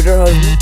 Computer house में।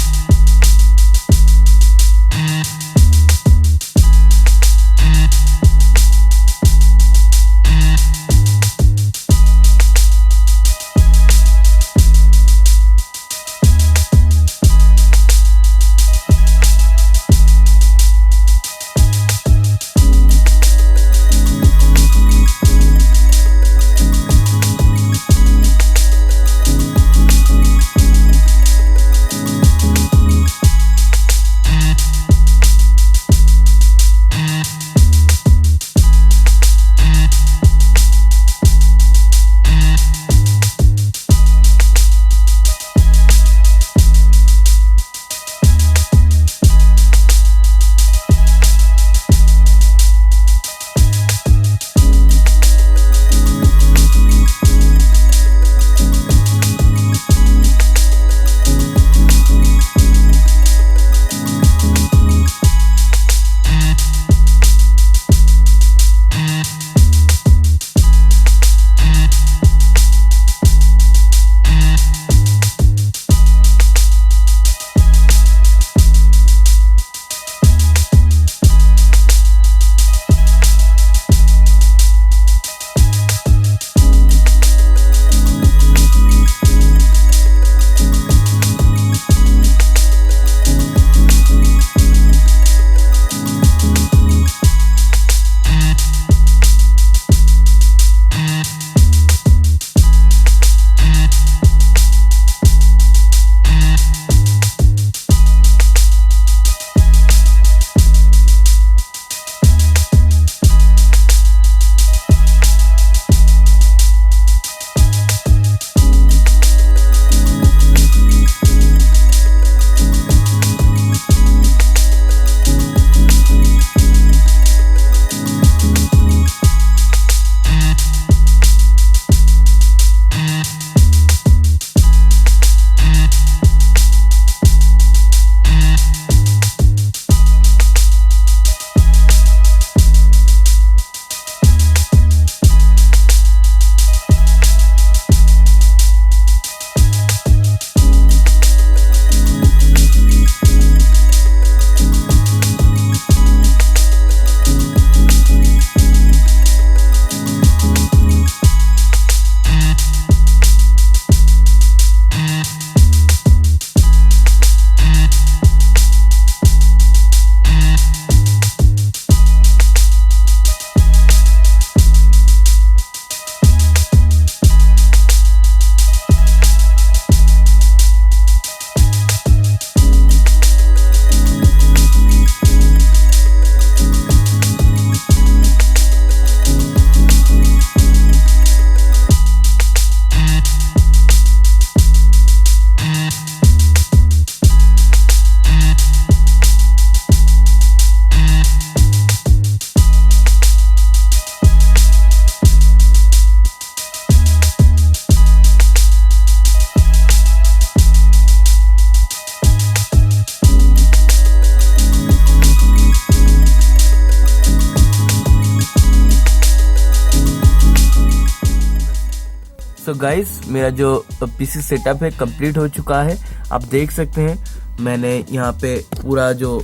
So guys, मेरा जो पीसी सेटअप है कंप्लीट हो चुका है। आप देख सकते हैं मैंने यहाँ पे पूरा जो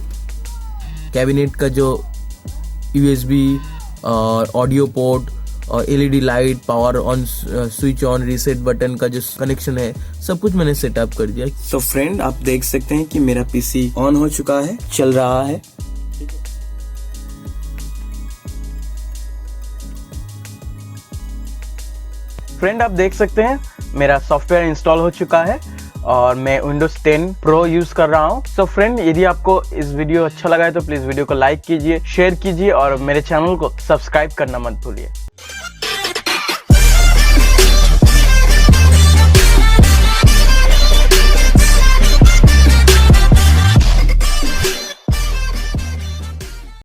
कैबिनेट का जो यूएसबी और ऑडियो पोर्ट और LED light, power on, switch on, reset button का जो कनेक्शन है, सब कुछ मैंने सेटअप कर दिया। तो फ्रेंड, आप देख सकते हैं कि मेरा पीसी ऑन हो चुका है, चल रहा है। फ्रेंड, आप देख सकते हैं मेरा सॉफ्टवेयर इंस्टॉल हो चुका है और मैं Windows 10 Pro यूज कर रहा हूँ। सो फ्रेंड, यदि आपको इस वीडियो अच्छा लगा है तो प्लीज वीडियो को लाइक कीजिए, शेयर कीजिए और मेरे चैनल को सब्सक्राइब करना मत भूलिए।